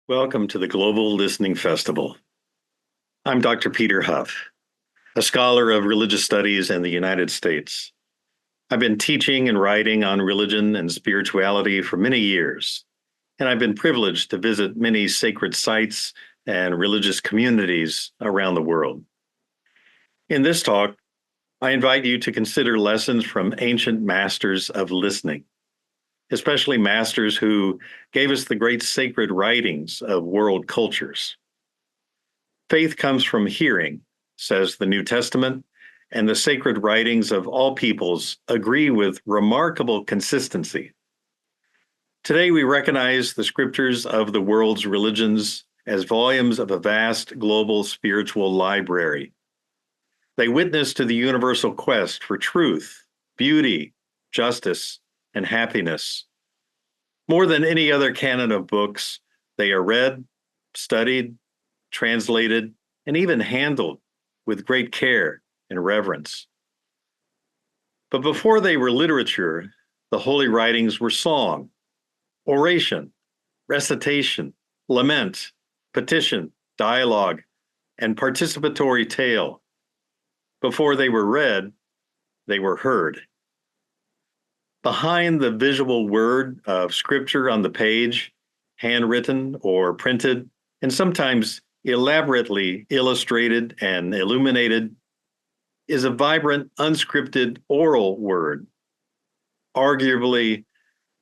Welcome to the Global Listening Festival. I'm Dr. Peter Huff, a scholar of religious studies in the United States. I've been teaching and writing on religion and spirituality for many years, and I've been privileged to visit many sacred sites and religious communities around the world. In this talk, I invite you to consider lessons from ancient masters of listening, especially masters who gave us the great sacred writings of world cultures. Faith comes from hearing, says the New Testament, and the sacred writings of all peoples agree with remarkable consistency. Today, we recognize the scriptures of the world's religions as volumes of a vast global spiritual library. They witness to the universal quest for truth, beauty, justice, and happiness. More than any other canon of books, they are read, studied, translated, and even handled with great care and reverence. But before they were literature, the holy writings were song, oration, recitation, lament, petition, dialogue, and participatory tale. Before they were read, they were heard. Behind the visual word of scripture on the page, handwritten or printed, and sometimes elaborately illustrated and illuminated, is a vibrant, unscripted oral word, arguably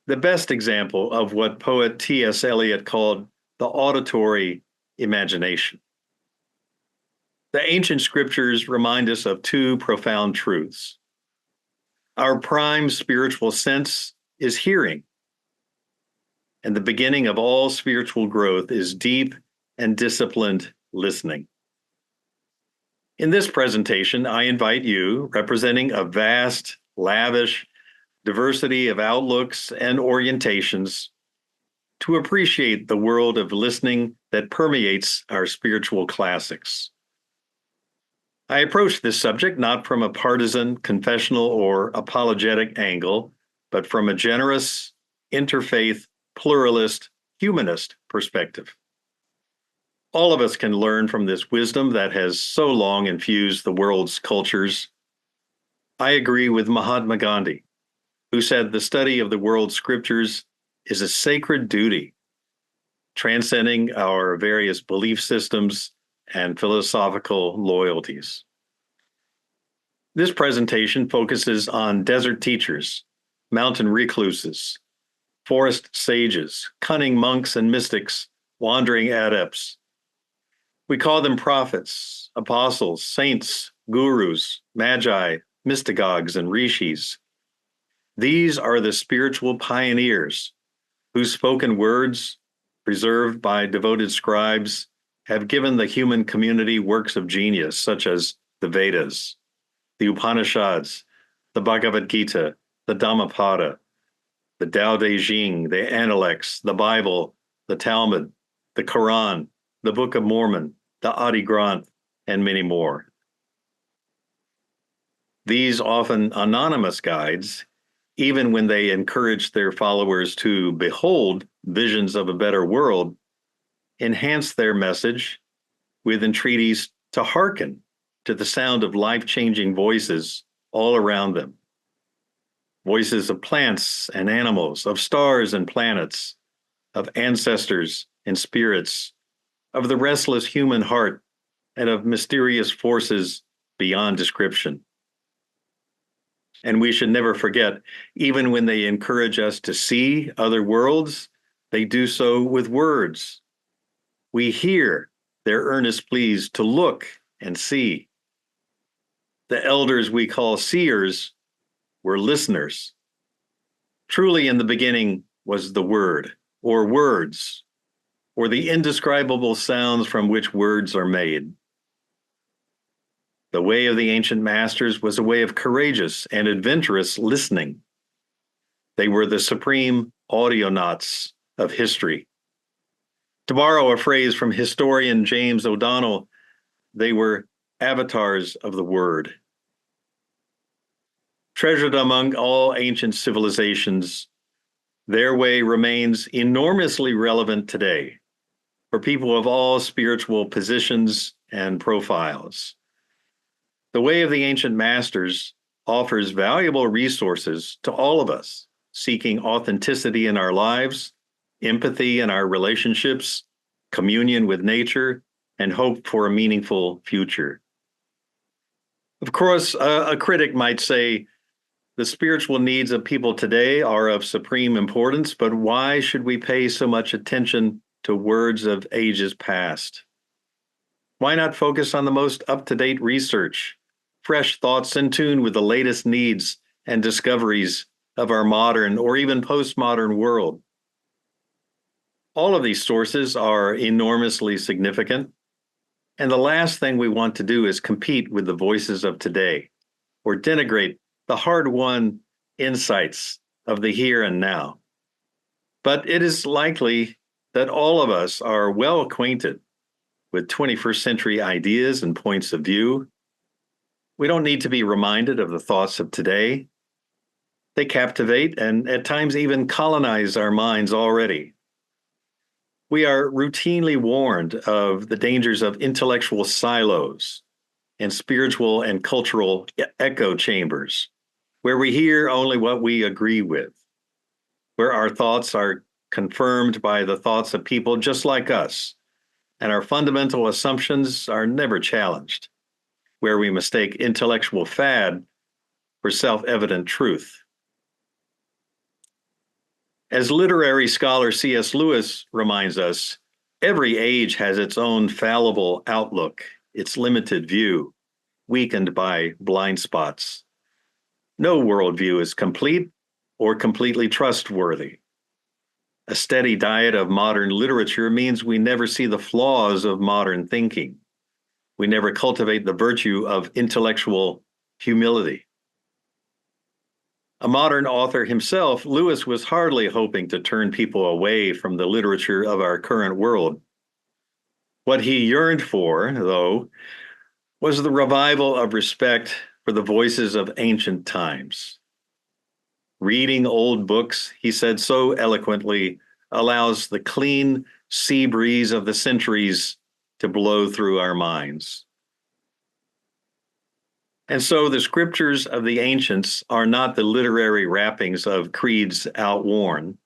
the best example of what poet T.S. Eliot called the auditory imagination. The ancient scriptures remind us of two profound truths. Our prime spiritual sense is hearing, and the beginning of all spiritual growth is deep and disciplined listening. In this presentation, I invite you, representing a vast, lavish diversity of outlooks and orientations, to appreciate the world of listening that permeates our spiritual classics. I approach this subject not from a partisan, confessional, or apologetic angle, but from a generous, interfaith, pluralist, humanist perspective. All of us can learn from this wisdom that has so long infused the world's cultures. I agree with Mahatma Gandhi, who said the study of the world's scriptures is a sacred duty, transcending our various belief systems and philosophical loyalties. This presentation focuses on desert teachers, mountain recluses, forest sages, cunning monks and mystics, wandering adepts. We call them prophets, apostles, saints, gurus, magi, mystagogues, and rishis. These are the spiritual pioneers whose spoken words, preserved by devoted scribes, have given the human community works of genius such as the Vedas, the Upanishads, the Bhagavad Gita, the Dhammapada, the Tao Te Ching, the Analects, the Bible, the Talmud, the Quran, the Book of Mormon, the Adi Granth, and many more. These often anonymous guides, even when they encourage their followers to behold visions of a better world, enhance their message with entreaties to hearken to the sound of life-changing voices all around them. Voices of plants and animals, of stars and planets, of ancestors and spirits, of the restless human heart, and of mysterious forces beyond description. And we should never forget, even when they encourage us to see other worlds, they do so with words. We hear their earnest pleas to look and see. The elders we call seers were listeners. Truly, in the beginning was the Word, or words, or the indescribable sounds from which words are made. The way of the ancient masters was a way of courageous and adventurous listening. They were the supreme audionauts of history. To borrow a phrase from historian James O'Donnell, they were avatars of the Word. Treasured among all ancient civilizations, their way remains enormously relevant today. for people of all spiritual positions and profiles. The Way of the Ancient Masters offers valuable resources to all of us seeking authenticity in our lives, empathy in our relationships, communion with nature, and hope for a meaningful future. Of course, a critic might say the spiritual needs of people today are of supreme importance, but why should we pay so much attention to words of ages past? Why not focus on the most up-to-date research, fresh thoughts in tune with the latest needs and discoveries of our modern or even postmodern world? All of these sources are enormously significant, and the last thing we want to do is compete with the voices of today or denigrate the hard-won insights of the here and now. But it is likely that all of us are well acquainted with 21st century ideas and points of view. We don't need to be reminded of the thoughts of today. They captivate and at times even colonize our minds already. We are routinely warned of the dangers of intellectual silos and spiritual and cultural echo chambers, where we hear only what we agree with, where our thoughts are confirmed by the thoughts of people just like us, and our fundamental assumptions are never challenged, where we mistake intellectual fad for self-evident truth. As literary scholar C.S. Lewis reminds us, every age has its own fallible outlook, its limited view, weakened by blind spots. No worldview is complete or completely trustworthy. A steady diet of modern literature means we never see the flaws of modern thinking. We never cultivate the virtue of intellectual humility. A modern author himself, Lewis was hardly hoping to turn people away from the literature of our current world. What he yearned for, though, was the revival of respect for the voices of ancient times. Reading old books, he said so eloquently, allows the clean sea breeze of the centuries to blow through our minds. And so the scriptures of the ancients are not the literary wrappings of creeds outworn.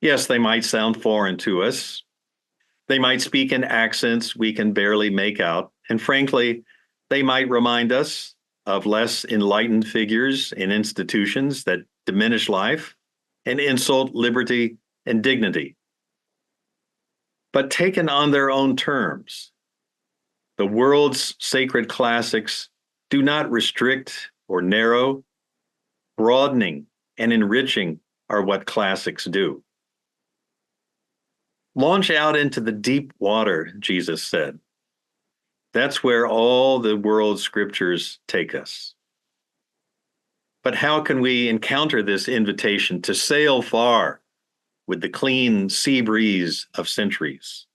Yes, they might sound foreign to us. They might speak in accents we can barely make out. And frankly, they might remind us of less enlightened figures in institutions that diminish life and insult liberty and dignity. But taken on their own terms, the world's sacred classics do not restrict or narrow. Broadening and enriching are what classics do. Launch out into the deep water, Jesus said. That's where all the world's scriptures take us. But how can we encounter this invitation to sail far with the clean sea breeze of centuries?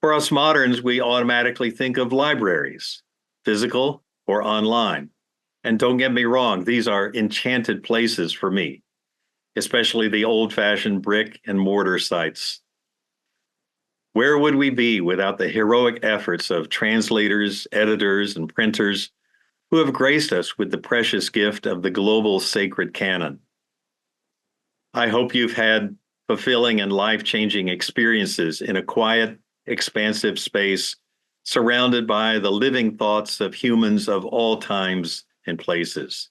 For us moderns, we automatically think of libraries, physical or online. And don't get me wrong, these are enchanted places for me, especially the old-fashioned brick and mortar sites. Where would we be without the heroic efforts of translators, editors, and printers who have graced us with the precious gift of the global sacred canon? I hope you've had fulfilling and life-changing experiences in a quiet, expansive space surrounded by the living thoughts of humans of all times and places.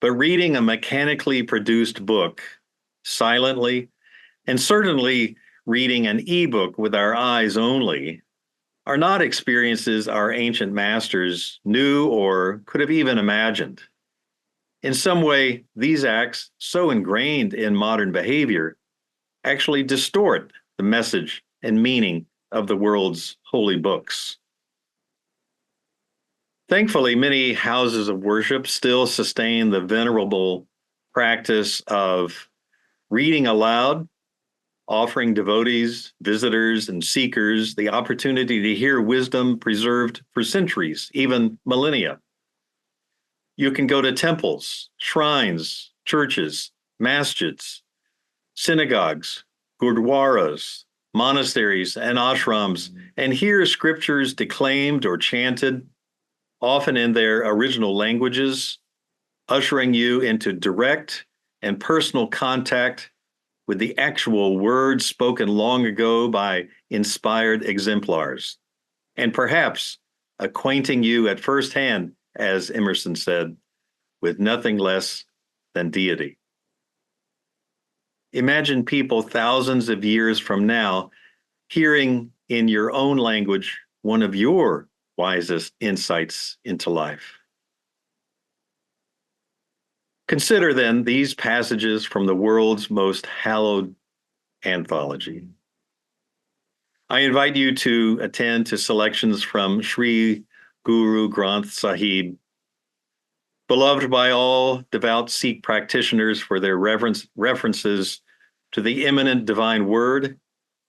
But reading a mechanically produced book silently, and certainly reading an ebook with our eyes only, are not experiences our ancient masters knew or could have even imagined. In some way, these acts, so ingrained in modern behavior, actually distort the message and meaning of the world's holy books. Thankfully, many houses of worship still sustain the venerable practice of reading aloud, offering devotees, visitors, and seekers the opportunity to hear wisdom preserved for centuries, even millennia. You can go to temples, shrines, churches, masjids, synagogues, gurdwaras, monasteries, and ashrams, and hear scriptures declaimed or chanted, often in their original languages, ushering you into direct and personal contact with the actual words spoken long ago by inspired exemplars, and perhaps acquainting you at first hand, as Emerson said, with nothing less than deity. Imagine people thousands of years from now hearing in your own language one of your wisest insights into life. Consider then these passages from the world's most hallowed anthology. I invite you to attend to selections from Sri Guru Granth Sahib, beloved by all devout Sikh practitioners for their references to the immanent divine word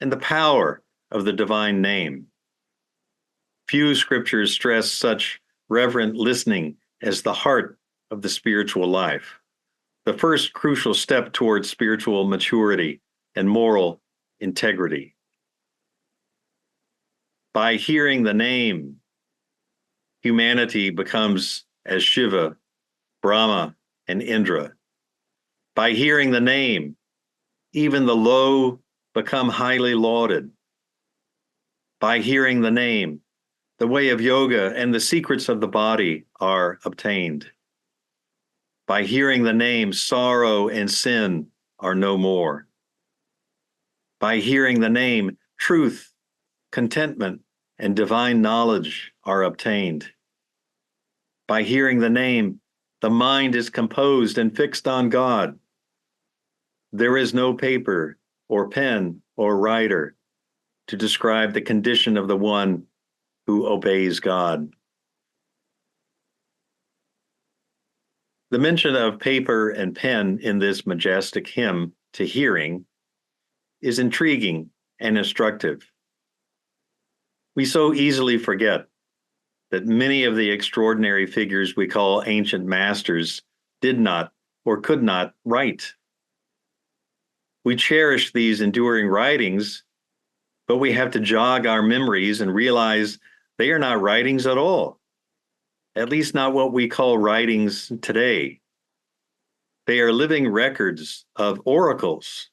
and the power of the divine name. Few scriptures stress such reverent listening as the heart of the spiritual life, the first crucial step towards spiritual maturity and moral integrity. By hearing the name, humanity becomes as Shiva, Brahma, and Indra. By hearing the name, even the low become highly lauded. By hearing the name, the way of yoga and the secrets of the body are obtained. By hearing the name, sorrow and sin are no more. By hearing the name, truth, contentment, and divine knowledge are obtained. By hearing the name, the mind is composed and fixed on God. There is no paper or pen or writer to describe the condition of the one who obeys God. The mention of paper and pen in this majestic hymn to hearing is intriguing and instructive. We so easily forget that many of the extraordinary figures we call ancient masters did not or could not write. We cherish these enduring writings, but we have to jog our memories and realize they are not writings at all, at least not what we call writings today. They are living records of oracles,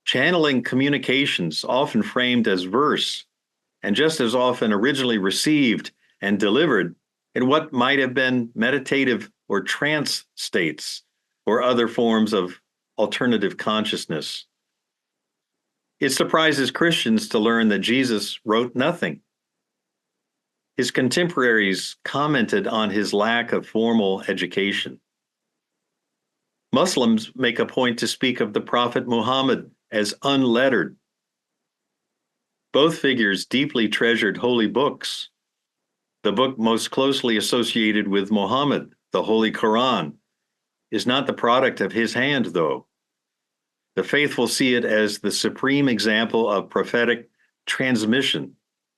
channeling communications often framed as verse, and just as often originally received and delivered in what might have been meditative or trance states or other forms of alternative consciousness. It surprises Christians to learn that Jesus wrote nothing. His contemporaries commented on his lack of formal education. Muslims make a point to speak of the Prophet Muhammad as unlettered. Both figures deeply treasured holy books. The book most closely associated with Muhammad, the Holy Quran, is not the product of his hand, though. The faithful see it as the supreme example of prophetic transmission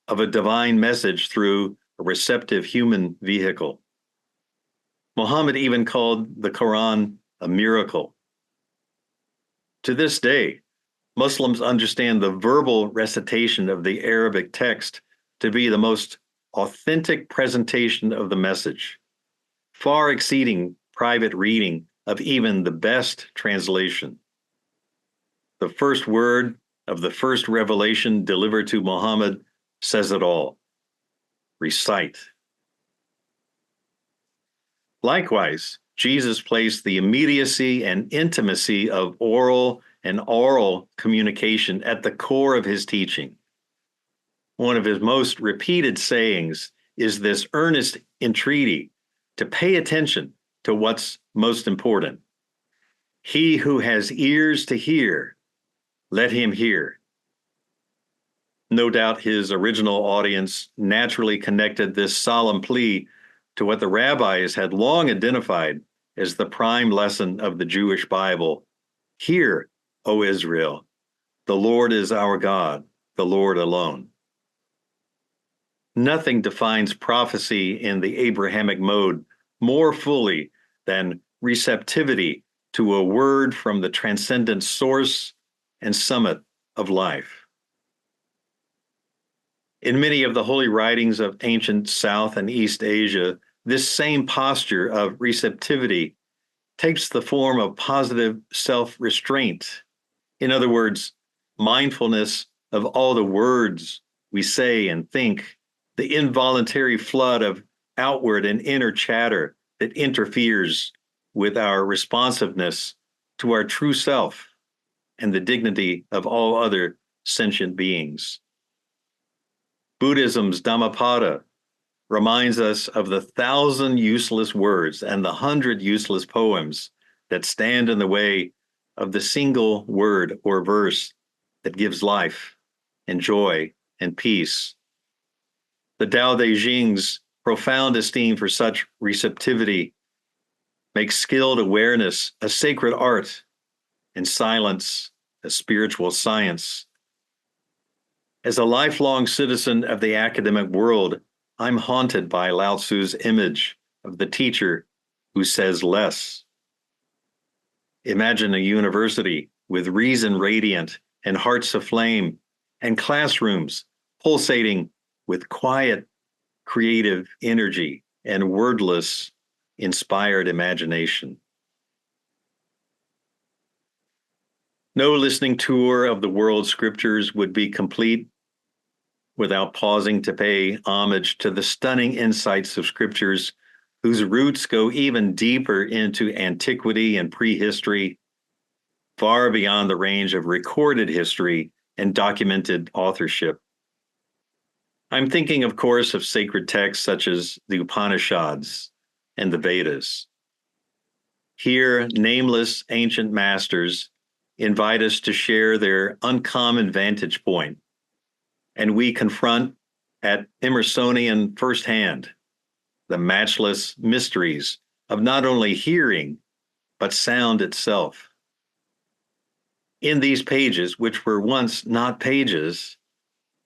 of a divine message through a receptive human vehicle. Muhammad even called the Quran a miracle. To this day, Muslims understand the verbal recitation of the Arabic text to be the most authentic presentation of the message, far exceeding private reading of even the best translation. The first word of the first revelation delivered to Muhammad says it all. Recite. Likewise, Jesus placed the immediacy and intimacy of oral and oral communication at the core of his teaching. One of his most repeated sayings is this earnest entreaty to pay attention to what's most important. He who has ears to hear, let him hear. No doubt his original audience naturally connected this solemn plea to what the rabbis had long identified as the prime lesson of the Jewish Bible. Hear, O Israel, the Lord is our God, the Lord alone. Nothing defines prophecy in the Abrahamic mode more fully than receptivity to a word from the transcendent source and summit of life. In many of the holy writings of ancient South and East Asia, this same posture of receptivity takes the form of positive self-restraint. In other words, mindfulness of all the words we say and think, the involuntary flood of outward and inner chatter that interferes with our responsiveness to our true self and the dignity of all other sentient beings. Buddhism's Dhammapada reminds us of the 1,000 useless words and the 100 useless poems that stand in the way of the single word or verse that gives life and joy and peace. The Tao Te Ching's profound esteem for such receptivity makes skilled awareness a sacred art and silence a spiritual science. As a lifelong citizen of the academic world, I'm haunted by Lao Tzu's image of the teacher who says less. Imagine a university with reason radiant and hearts aflame and classrooms pulsating with quiet, creative energy and wordless, inspired imagination. No listening tour of the world's scriptures would be complete without pausing to pay homage to the stunning insights of scriptures whose roots go even deeper into antiquity and prehistory, far beyond the range of recorded history and documented authorship. I'm thinking, of course, of sacred texts such as the Upanishads and the Vedas. Here, nameless ancient masters invite us to share their uncommon vantage point, and we confront at Emersonian firsthand the matchless mysteries of not only hearing, but sound itself. In these pages, which were once not pages,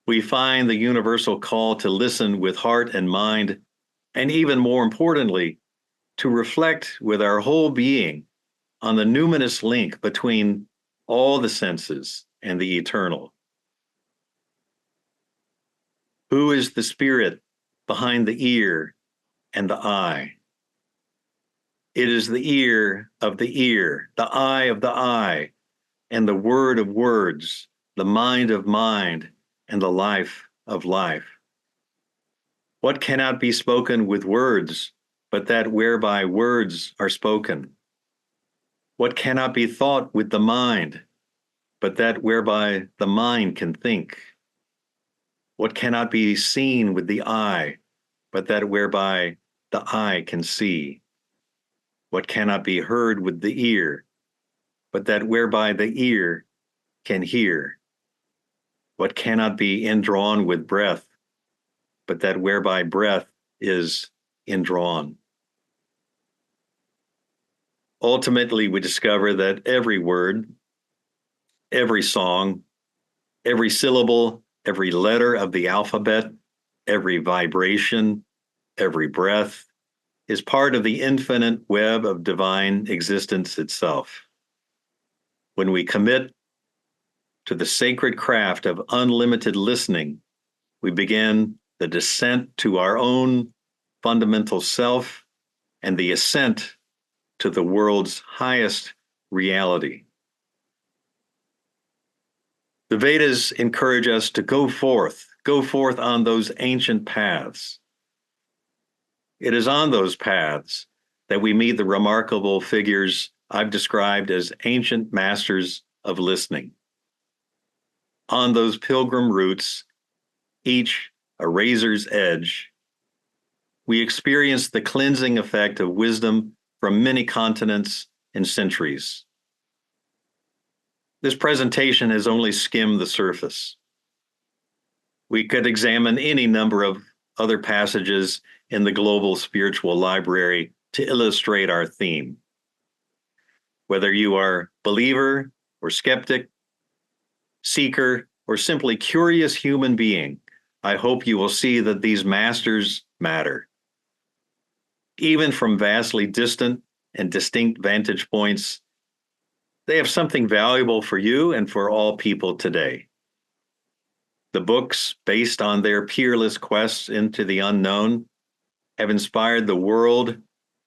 we find the universal call to listen with heart and mind, and even more importantly, to reflect with our whole being on the numinous link between all the senses and the eternal. Who is the spirit behind the ear and the eye? It is the ear of the ear, the eye of the eye, and the word of words, the mind of mind, and the life of life. What cannot be spoken with words, but that whereby words are spoken? What cannot be thought with the mind, but that whereby the mind can think? What cannot be seen with the eye, but that whereby the eye can see? What cannot be heard with the ear, but that whereby the ear can hear? What cannot be indrawn with breath, but that whereby breath is indrawn? Ultimately, we discover that every word, every song, every syllable, every letter of the alphabet, every vibration, every breath is part of the infinite web of divine existence itself. When we commit to the sacred craft of unlimited listening, we begin the descent to our own fundamental self and the ascent to the world's highest reality. The Vedas encourage us to go forth on those ancient paths. It is on those paths that we meet the remarkable figures I've described as ancient masters of listening. On those pilgrim routes, each a razor's edge, we experience the cleansing effect of wisdom from many continents and centuries. This presentation has only skimmed the surface. We could examine any number of other passages in the global spiritual library to illustrate our theme. Whether you are believer or skeptic, seeker, or simply curious human being, I hope you will see that these masters matter. Even from vastly distant and distinct vantage points, They have something valuable for you and for all people today. The books, based on their peerless quests into the unknown, have inspired the world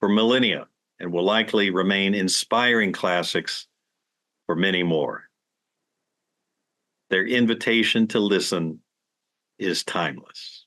for millennia and will likely remain inspiring classics for many more. Their invitation to listen is timeless.